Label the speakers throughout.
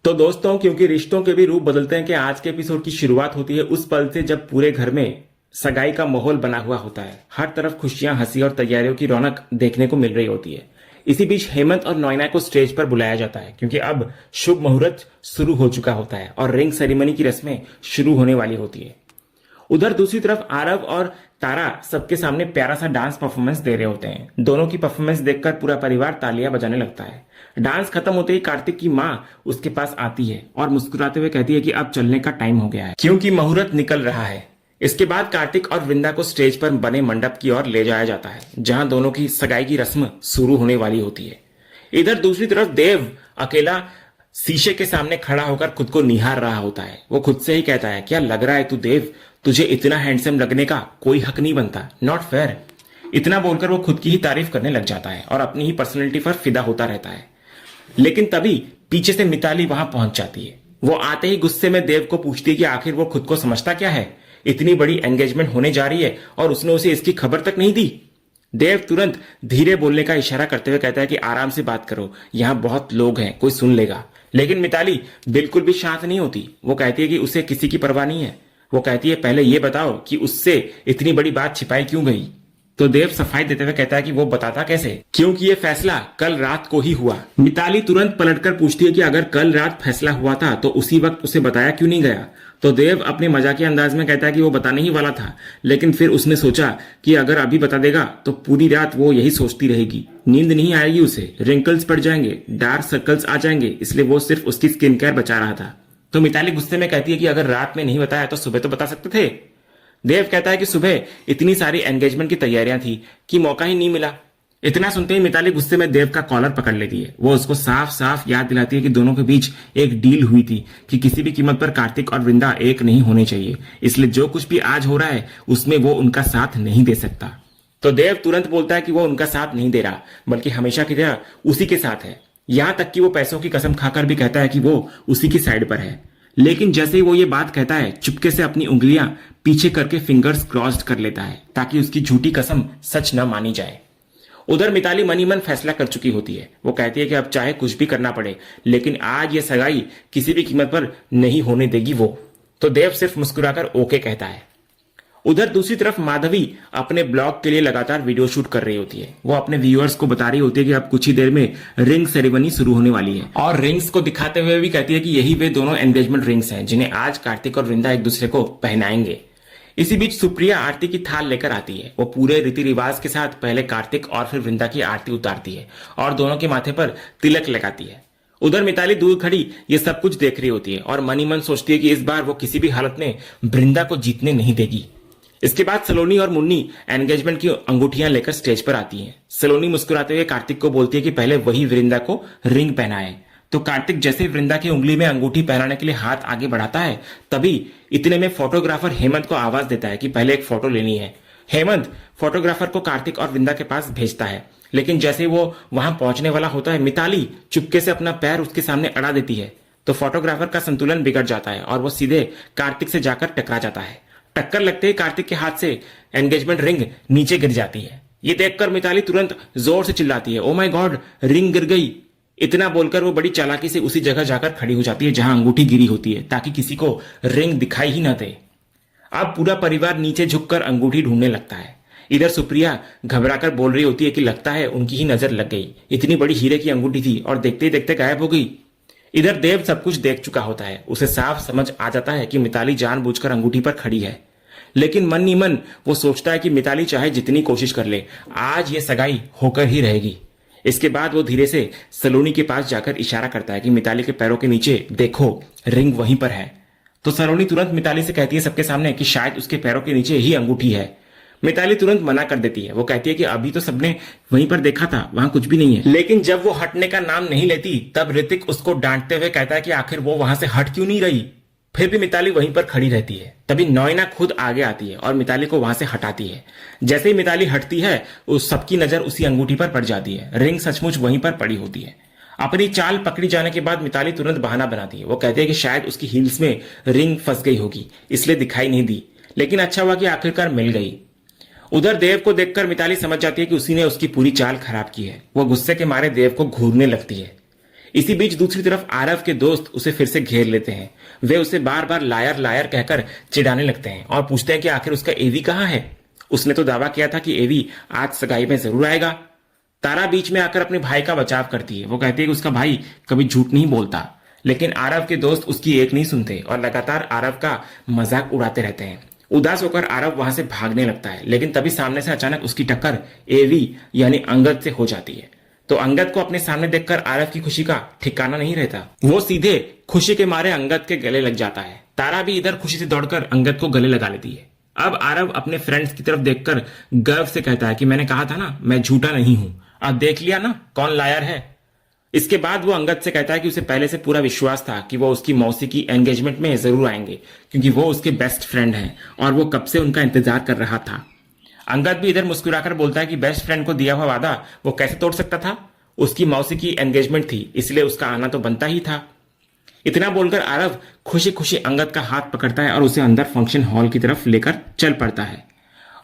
Speaker 1: तो दोस्तों, क्योंकि रिश्तों के भी रूप बदलते हैं कि आज के एपिसोड की शुरुआत होती है उस पल से जब पूरे घर में सगाई का माहौल बना हुआ होता है। हर तरफ खुशियां, हंसी और तैयारियों की रौनक देखने को मिल रही होती है। इसी बीच हेमंत और नोएना को स्टेज पर बुलाया जाता है क्योंकि अब शुभ मुहूर्त शुरू हो चुका होता है और रिंग सेरेमनी की रस्में शुरू होने वाली होती है। उधर दूसरी तरफ आरव और तारा सबके सामने प्यारा सा डांस परफॉर्मेंस दे रहे होते हैं। दोनों की परफॉर्मेंस देखकर पूरा परिवार तालियां बजाने लगता है। डांस खत्म होते ही कार्तिक की माँ उसके पास आती है और मुस्कुराते हुए कहती है कि अब चलने का टाइम हो गया है क्योंकि मुहूर्त निकल रहा है। इसके बाद कार्तिक और वृंदा को स्टेज पर बने मंडप की ओर ले जाया जाता है जहां दोनों की सगाई की रस्म शुरू होने वाली होती है। इधर दूसरी तरफ देव अकेला शीशे के सामने खड़ा होकर खुद को निहार रहा होता है। वो खुद से ही कहता है, क्या लग रहा है तू देव, तुझे इतना हैंडसम लगने का कोई हक नहीं बनता, नॉट फेयर। इतना बोलकर वो खुद की ही तारीफ करने लग जाता है और अपनी ही पर्सनैलिटी पर फिदा होता रहता है। लेकिन तभी पीछे से मिताली वहां पहुंच जाती है। वो आते ही गुस्से में देव को पूछती है कि आखिर वो खुद को समझता क्या है, इतनी बड़ी एंगेजमेंट होने जा रही है और उसने उसे इसकी खबर तक नहीं दी। देव तुरंत धीरे बोलने का इशारा करते हुए कहता है कि आराम से बात करो, यहां बहुत लोग हैं, कोई सुन लेगा। लेकिन मिताली बिल्कुल भी शांत नहीं होती। वो कहती है कि उसे किसी की परवाह नहीं है। वो कहती है, पहले ये बताओ कि उससे इतनी बड़ी बात छिपाई क्यों गई। तो देव सफाई देते हुए कहता है कि वो बताता कैसे, क्योंकि ये फैसला कल रात को ही हुआ। मिताली तुरंत पलटकर पूछती है कि अगर कल रात फैसला हुआ था तो उसी वक्त उसे बताया क्यों नहीं गया। तो देव अपने मजाकिया अंदाज में कहता है कि वो बताने ही वाला था, लेकिन फिर उसने सोचा कि अगर अभी बता देगा तो पूरी रात वो यही सोचती रहेगी, नींद नहीं आएगी, उसे रिंकल्स पड़ जाएंगे, डार्क सर्कल्स आ जाएंगे, इसलिए वो सिर्फ उसकी स्किन केयर बचा रहा था। तो मिताली गुस्से में कहती है कि अगर रात में नहीं बताया तो सुबह तो बता सकते थे। देव कहता है कि सुबह इतनी सारी एंगेजमेंट की तैयारियां थी कि मौका ही नहीं मिला। इतना सुनते ही मिताली गुस्से में देव का कॉलर पकड़ लेती है। वो उसको साफ साफ याद दिलाती है कि दोनों के बीच एक डील हुई थी कि किसी भी कीमत पर कार्तिक और वृंदा एक नहीं होने चाहिए, इसलिए जो कुछ भी आज हो रहा है उसमें वो उनका साथ नहीं दे सकता। तो देव तुरंत बोलता है कि वो उनका साथ नहीं दे रहा, बल्कि हमेशा की तरह उसी के साथ है। यहां तक कि वो पैसों की कसम खाकर भी कहता है कि वो उसी की साइड पर है। लेकिन जैसे ही वो ये बात कहता है, चुपके से अपनी उंगलियां पीछे करके फिंगर्स क्रॉस्ड कर लेता है ताकि उसकी झूठी कसम सच न मानी जाए। उधर मिताली मन ही मन फैसला कर चुकी होती है। वो कहती है कि अब चाहे कुछ भी करना पड़े, लेकिन आज ये सगाई किसी भी कीमत पर नहीं होने देगी वो। तो देव सिर्फ मुस्कुराकर ओके कहता है। उधर दूसरी तरफ माधवी अपने ब्लॉग के लिए लगातार वीडियो शूट कर रही होती है। वो अपने व्यूअर्स को बता रही होती है कि अब कुछ ही देर में रिंग सेरेमनी शुरू होने वाली है और रिंग्स को दिखाते हुए भी कहती है कि यही वे दोनों एंगेजमेंट रिंग्स हैं जिन्हें आज कार्तिक और वृंदा एक दूसरे को पहनाएंगे। इसी बीच सुप्रिया आरती की थाल लेकर आती है। वो पूरे रीति रिवाज के साथ पहले कार्तिक और फिर वृंदा की आरती उतारती है और दोनों के माथे पर तिलक लगाती है। उधर मिताली दूर खड़ी ये सब कुछ देख रही होती है और मन ही मन सोचती है कि इस बार वो किसी भी हालत में वृंदा को जीतने नहीं देगी। इसके बाद सलोनी और मुन्नी एंगेजमेंट की अंगूठियां लेकर स्टेज पर आती हैं। सलोनी मुस्कुराते हुए कार्तिक को बोलती है कि पहले वही वृंदा को रिंग पहनाए। तो कार्तिक जैसे ही वृंदा की उंगली में अंगूठी पहनाने के लिए हाथ आगे बढ़ाता है, तभी इतने में फोटोग्राफर हेमंत को आवाज देता है कि पहले एक फोटो लेनी है। हेमंत फोटोग्राफर को कार्तिक और वृंदा के पास भेजता है, लेकिन जैसे ही वो वहां पहुंचने वाला होता है, मिताली चुपके से अपना पैर उसके सामने अड़ा देती है। तो फोटोग्राफर का संतुलन बिगड़ जाता है और वो सीधे कार्तिक से जाकर टकरा जाता है। टक्कर लगते ही कार्तिक के हाथ से एंगेजमेंट रिंग नीचे गिर जाती है। ये देखकर मिताली तुरंत जोर से चिल्लाती है, ओ माय गॉड, रिंग गिर गई। इतना बोलकर वो बड़ी चालाकी से उसी जगह जाकर खड़ी हो जाती है जहां अंगूठी गिरी होती है ताकि किसी को रिंग दिखाई ही ना दे। अब पूरा परिवार नीचे झुककर अंगूठी ढूंढने लगता है। इधर सुप्रिया घबराकर बोल रही होती है कि लगता है उनकी ही नजर लग गई, इतनी बड़ी हीरे की अंगूठी थी और देखते ही देखते गायब हो गई। इधर देव सब कुछ देख चुका होता है। उसे साफ समझ आ जाता है कि मिताली जानबूझकर अंगूठी पर खड़ी है, लेकिन मन ही मन वो सोचता है कि मिताली चाहे जितनी कोशिश कर ले, आज ये सगाई होकर ही रहेगी। इसके बाद वो धीरे से सलोनी के पास जाकर इशारा करता है कि मिताली के पैरों के नीचे देखो, रिंग वहीं पर है। तो सलोनी तुरंत मिताली से कहती है सबके सामने कि शायद उसके पैरों के नीचे ही अंगूठी है। मिताली तुरंत मना कर देती है। वो कहती है कि अभी तो सबने वहीं पर देखा था, वहां कुछ भी नहीं है। लेकिन जब वो हटने का नाम नहीं लेती, तब ऋतिक उसको डांटते हुए कहता है कि आखिर वो वहां से हट क्यों नहीं रही। फिर भी मिताली वहीं पर खड़ी रहती है। तभी नोएना खुद आगे आती है और मिताली को वहां से हटाती है। जैसे ही मिताली हटती है, उस सबकी नजर उसी अंगूठी पर पड़ जाती है। रिंग सचमुच वहीं पर पड़ी होती है। अपनी चाल पकड़ी जाने के बाद मिताली तुरंत बहाना बनाती है। वो कहती है कि शायद उसकी हील्स में रिंग फंस गई होगी, इसलिए दिखाई नहीं दी, लेकिन अच्छा हुआ कि आखिरकार मिल गई। उधर देव को देखकर मिताली समझ जाती है कि उसी ने उसकी पूरी चाल खराब की है। वो गुस्से के मारे देव को घूरने लगती है। इसी बीच दूसरी तरफ आरव के दोस्त उसे फिर से घेर लेते हैं। वे उसे बार बार लायर लायर कहकर चिढ़ाने लगते हैं और पूछते हैं कि आखिर उसका एवी कहाँ है। उसने तो दावा किया था कि एवी आज सगाई में जरूर आएगा। तारा बीच में आकर अपने भाई का बचाव करती है। वो कहती है कि उसका भाई कभी झूठ नहीं बोलता, लेकिन आरव के दोस्त उसकी एक नहीं सुनते और लगातार आरव का मजाक उड़ाते रहते हैं। उदास होकर आरव वहां से भागने लगता है, लेकिन तभी सामने से अचानक उसकी टक्कर एवी यानी अंगद से हो जाती है। तो अंगद को अपने सामने देखकर आरव की खुशी का ठिकाना नहीं रहता। वो सीधे खुशी के मारे अंगद के गले लग जाता है। तारा भी इधर खुशी से दौड़कर अंगद को गले लगा लेती है। अब आरव अपने फ्रेंड्स की तरफ देखकर गर्व से कहता है कि मैंने कहा था ना, मैं झूठा नहीं हूं। अब देख लिया ना कौन लायर है। इसके बाद वो अंगद से कहता है कि उसे पहले से पूरा विश्वास था कि वो उसकी मौसी की एंगेजमेंट में जरूर आएंगे, क्योंकि वो उसके बेस्ट फ्रेंड हैं और वो कब से उनका इंतजार कर रहा था। अंगद भी इधर मुस्कुराकर बोलता है कि बेस्ट फ्रेंड को दिया हुआ वादा वो कैसे तोड़ सकता था। उसकी मौसी की एंगेजमेंट थी, इसलिए उसका आना तो बनता ही था। इतना बोलकर आरव खुशी खुशी अंगद का हाथ पकड़ता है और उसे अंदर फंक्शन हॉल की तरफ लेकर चल पड़ता है।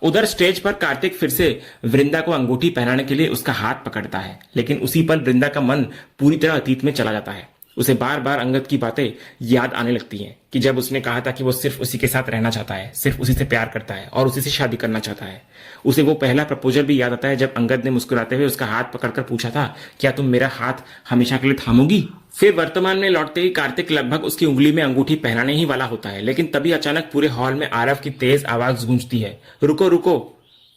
Speaker 1: उधर स्टेज पर कार्तिक फिर से वृंदा को अंगूठी पहनाने के लिए उसका हाथ पकड़ता है, लेकिन उसी पल वृंदा का मन पूरी तरह अतीत में चला जाता है। उसे बार बार अंगद की बातें याद आने लगती हैं कि जब उसने कहा था कि वो सिर्फ उसी के साथ रहना चाहता है, सिर्फ उसी से प्यार करता है और उसी से शादी करना चाहता है। उसे वो पहला प्रपोजल भी याद आता है जब अंगद ने मुस्कुराते हुए उसका हाथ पकड़कर पूछा था, क्या तुम मेरा हाथ हमेशा के लिए थामोगी। फिर वर्तमान में लौटते ही कार्तिक लगभग उसकी उंगली में अंगूठी पहनाने ही वाला होता है, लेकिन तभी अचानक पूरे हॉल में आरव की तेज आवाज गूंजती है, रुको रुको।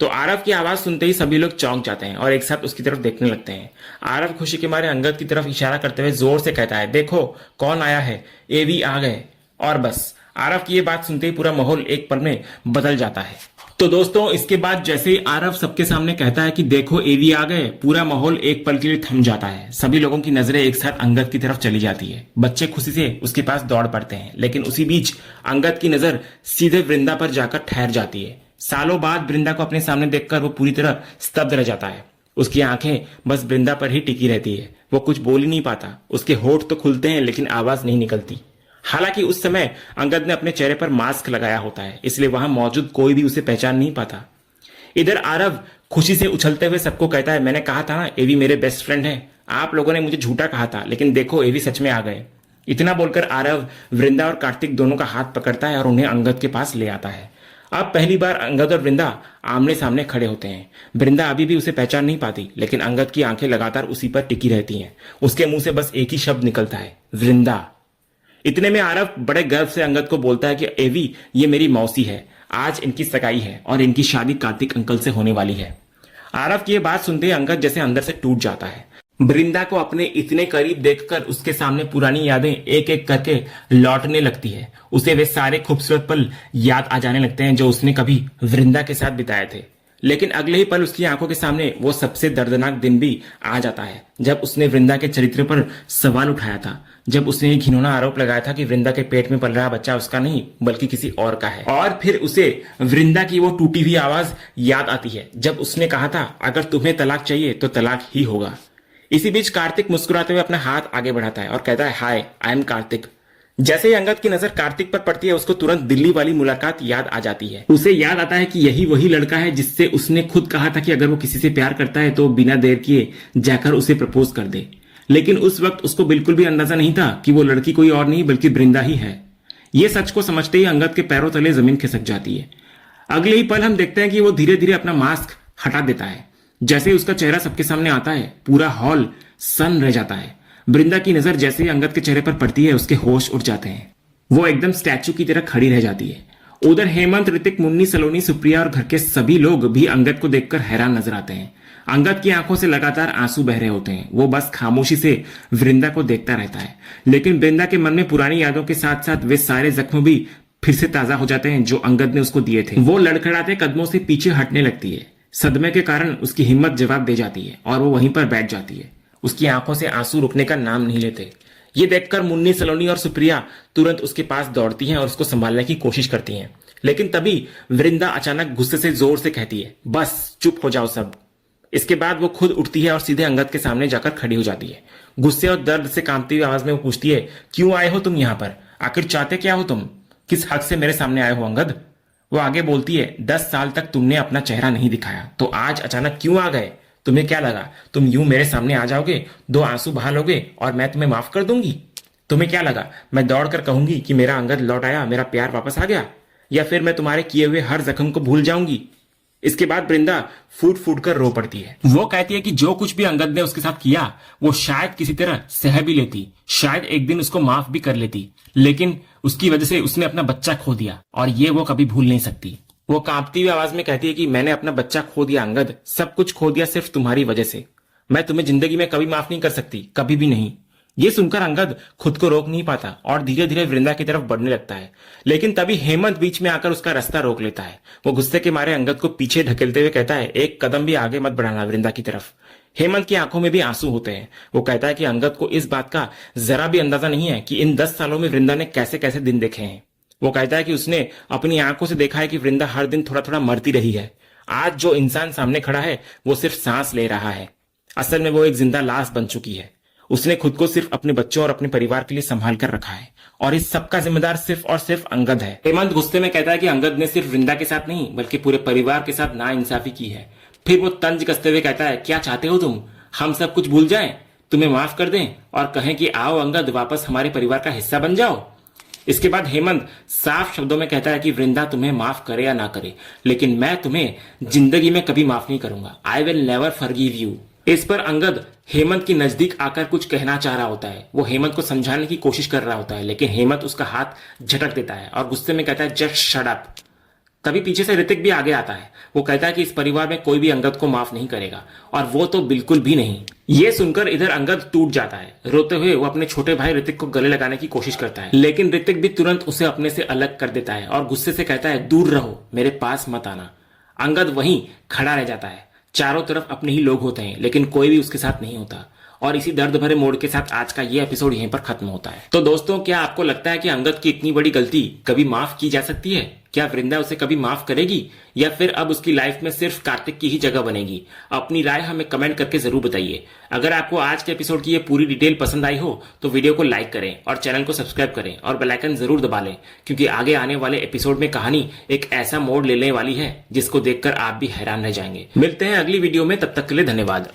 Speaker 1: तो आरव की आवाज सुनते ही सभी लोग चौंक जाते हैं और एक साथ उसकी तरफ देखने लगते हैं। आरव खुशी के मारे अंगद की तरफ इशारा करते हुए जोर से कहता है, देखो कौन आया है, एवी आ गए। और बस आरव की ये बात सुनते ही पूरा माहौल एक पल में बदल जाता है। तो दोस्तों, इसके बाद जैसे ही आरव सबके सामने कहता है कि देखो एवी आ गए, पूरा माहौल एक पल के लिए थम जाता है। सभी लोगों की नजरें एक साथ अंगद की तरफ चली जाती है। बच्चे खुशी से उसके पास दौड़ पड़ते हैं, लेकिन उसी बीच अंगद की नजर सीधे वृंदा पर जाकर ठहर जाती है। सालों बाद वृंदा को अपने सामने देखकर वो पूरी तरह स्तब्ध रह जाता है। उसकी आंखें बस वृंदा पर ही टिकी रहती है। वो कुछ बोल ही नहीं पाता। उसके होठ तो खुलते हैं लेकिन आवाज नहीं निकलती। हालांकि उस समय अंगद ने अपने चेहरे पर मास्क लगाया होता है, इसलिए वहां मौजूद कोई भी उसे पहचान नहीं पाता। इधर आरव खुशी से उछलते हुए सबको कहता है, मैंने कहा था ना एवी मेरे बेस्ट फ्रेंड है। आप लोगों ने मुझे झूठा कहा था, लेकिन देखो एवी सच में आ गए। इतना बोलकर आरव वृंदा और कार्तिक दोनों का हाथ पकड़ता है और उन्हें अंगद के पास ले आता है। अब पहली बार अंगद और वृंदा आमने सामने खड़े होते हैं। वृंदा अभी भी उसे पहचान नहीं पाती, लेकिन अंगद की आंखें लगातार उसी पर टिकी रहती हैं। उसके मुंह से बस एक ही शब्द निकलता है, वृंदा। इतने में आरव बड़े गर्व से अंगद को बोलता है कि एवी ये मेरी मौसी है, आज इनकी सगाई है और इनकी शादी कार्तिक अंकल से होने वाली है। आरव की ये बात सुनते ही अंगद जैसे अंदर से टूट जाता है। वृंदा को अपने इतने करीब देखकर उसके सामने पुरानी यादें एक एक करके लौटने लगती है। उसे वे सारे खूबसूरत पल याद आ जाने लगते हैं जो उसने कभी वृंदा के साथ बिताए थे। लेकिन अगले ही पल उसकी आंखों के सामने वो सबसे दर्दनाक दिन भी आ जाता है जब उसने वृंदा के चरित्र पर सवाल उठाया था। जब उसने ये घिनौना आरोप लगाया था कि वृंदा के पेट में पल रहा बच्चा उसका नहीं बल्कि किसी और का है। और फिर उसे वृंदा की वो टूटी हुई आवाज याद आती है जब उसने कहा था, अगर तुम्हें तलाक चाहिए तो तलाक ही होगा। इसी बीच कार्तिक मुस्कुराते हुए अपना हाथ आगे बढ़ाता है और कहता है, हाय आई एम कार्तिक। जैसे ही अंगद की नजर कार्तिक पर पड़ती है, उसको तुरंत दिल्ली वाली मुलाकात याद आ जाती है। उसे याद आता है कि यही वही लड़का है जिससे उसने खुद कहा था कि अगर वो किसी से प्यार करता है तो बिना देर किए जाकर उसे प्रपोज कर दे। लेकिन उस वक्त उसको बिल्कुल भी अंदाजा नहीं था कि वो लड़की कोई और नहीं बल्कि वृंदा ही है। ये सच को समझते ही अंगद के पैरों तले जमीन खिसक जाती है। अगले ही पल हम देखते हैं कि वो धीरे धीरे अपना मास्क हटा देता है। जैसे ही उसका चेहरा सबके सामने आता है, पूरा हॉल सन्न रह जाता है। वृंदा की नजर जैसे ही अंगद के चेहरे पर पड़ती है, उसके होश उड़ जाते हैं। वो एकदम स्टैचू की तरह खड़ी रह जाती है। उधर हेमंत, ऋतिक, मुन्नी, सलोनी, सुप्रिया और घर के सभी लोग भी अंगद को देखकर हैरान नजर आते हैं। अंगद की आंखों से लगातार आंसू बह रहे होते हैं। वो बस खामोशी से वृंदा को देखता रहता है, लेकिन वृंदा के मन में पुरानी यादों के साथ साथ वे सारे जख्म भी फिर से ताजा हो जाते हैं जो अंगद ने उसको दिए थे। वो लड़खड़ाते कदमों से पीछे हटने लगती है। सदमे के कारण उसकी हिम्मत जवाब दे जाती है और वो वहीं पर बैठ जाती है। उसकी आंखों से आंसू रुकने का नाम नहीं लेते। ये देखकर मुन्नी, सलोनी और सुप्रिया तुरंत उसके पास दौड़ती हैं और उसको संभालने की कोशिश करती हैं। लेकिन तभी वृंदा अचानक गुस्से से जोर से कहती है, बस चुप हो जाओ सब। इसके बाद वो खुद उठती है और सीधे अंगद के सामने जाकर खड़ी हो जाती है। गुस्से और दर्द से कांपती हुई आवाज में वो पूछती है, क्यों आए हो तुम यहाँ पर? आखिर चाहते क्या हो तुम? किस हक से मेरे सामने आए हो अंगद? वो आगे बोलती है, 10 साल तक तुमने अपना चेहरा नहीं दिखाया, तो आज अचानक क्यों आ गए? तुम्हें क्या लगा तुम यूं मेरे सामने आ जाओगे, 2 आंसू बहा लोगे और मैं तुम्हें माफ कर दूंगी? तुम्हें क्या लगा मैं दौड़ कर कहूंगी कि मेरा अंगद लौट आया, मेरा प्यार वापस आ गया? या फिर मैं तुम्हारे किए हुए हर जख्म को भूल जाऊंगी? इसके बाद वृंदा फूट फूट कर रो पड़ती है। वो कहती है कि जो कुछ भी अंगद ने उसके साथ किया वो शायद किसी तरह सह भी लेती, शायद एक दिन उसको माफ भी कर लेती, लेकिन उसकी वजह से उसने अपना बच्चा खो दिया और ये वो कभी भूल नहीं सकती। वो कांपती हुई आवाज में कहती है कि मैंने अपना बच्चा खो दिया अंगद, सब कुछ खो दिया सिर्फ तुम्हारी वजह से। मैं तुम्हें जिंदगी में कभी माफ नहीं कर सकती, कभी भी नहीं। ये सुनकर अंगद खुद को रोक नहीं पाता और धीरे धीरे वृंदा की तरफ बढ़ने लगता है, लेकिन तभी हेमंत बीच में आकर उसका रास्ता रोक लेता है। वो गुस्से के मारे अंगद को पीछे ढकेलते हुए कहता है, एक कदम भी आगे मत बढ़ाना वृंदा की तरफ। हेमंत की आंखों में भी आंसू होते हैं। वो कहता है कि अंगद को इस बात का जरा भी अंदाजा नहीं है कि इन 10 सालों में वृंदा ने कैसे कैसे दिन देखे हैं। वो कहता है कि उसने अपनी आंखों से देखा है कि वृंदा हर दिन थोड़ा थोड़ा मरती रही है। आज जो इंसान सामने खड़ा है वो सिर्फ सांस ले रहा है, असल में वो एक जिंदा लाश बन चुकी है। उसने खुद को सिर्फ अपने बच्चों और अपने परिवार के लिए संभाल कर रखा है और इस सब का जिम्मेदार सिर्फ और सिर्फ अंगद है। हेमंत गुस्से में कहता है कि अंगद ने सिर्फ वृंदा के साथ नहीं बल्कि पूरे परिवार के साथ नाइंसाफी की है। फिर वो तंज कसते हुए कहता है, क्या चाहते हो तुम? हम सब कुछ भूल जाएं, तुम्हें माफ कर दें और कहें कि आओ अंगद वापस हमारे परिवार का हिस्सा बन जाओ? इसके बाद हेमंत साफ शब्दों में कहता है कि वृंदा तुम्हें माफ करे या ना करे, लेकिन मैं तुम्हें जिंदगी में कभी माफ नहीं करूंगा। I will never forgive you. इस पर अंगद हेमंत की नजदीक आकर कुछ कहना चाह रहा होता है। वो हेमंत को समझाने की कोशिश कर रहा होता है, लेकिन हेमंत उसका हाथ झटक देता है और गुस्से में कहता है, जस्ट शट अप। तभी पीछे से ऋतिक भी आगे आता है। वो कहता है कि इस परिवार में कोई भी अंगद को माफ नहीं करेगा, और वो तो बिल्कुल भी नहीं। ये सुनकर इधर अंगद टूट जाता है। रोते हुए वो अपने छोटे भाई ऋतिक को गले लगाने की कोशिश करता है, लेकिन ऋतिक भी तुरंत उसे अपने से अलग कर देता है और गुस्से से कहता है, दूर रहो, मेरे पास मत आना। अंगद वहीं खड़ा रह जाता है। चारों तरफ अपने ही लोग होते हैं, लेकिन कोई भी उसके साथ नहीं होता। और इसी दर्द भरे मोड़ के साथ आज का ये एपिसोड यहीं पर खत्म होता है। तो दोस्तों, क्या आपको लगता है कि अंगद की इतनी बड़ी गलती कभी माफ की जा सकती है? क्या वृंदा उसे कभी माफ करेगी, या फिर अब उसकी लाइफ में सिर्फ कार्तिक की ही जगह बनेगी? अपनी राय हमें कमेंट करके जरूर बताइए। अगर आपको आज के एपिसोड की ये पूरी डिटेल पसंद आई हो तो वीडियो को लाइक करें और चैनल को सब्सक्राइब करें और बेल आइकन जरूर दबा लें, क्योंकि आगे आने वाले एपिसोड में कहानी एक ऐसा मोड़ लेने वाली है जिसको देखकर आप भी हैरान रह जाएंगे। मिलते हैं अगली वीडियो में, तब तक के लिए धन्यवाद।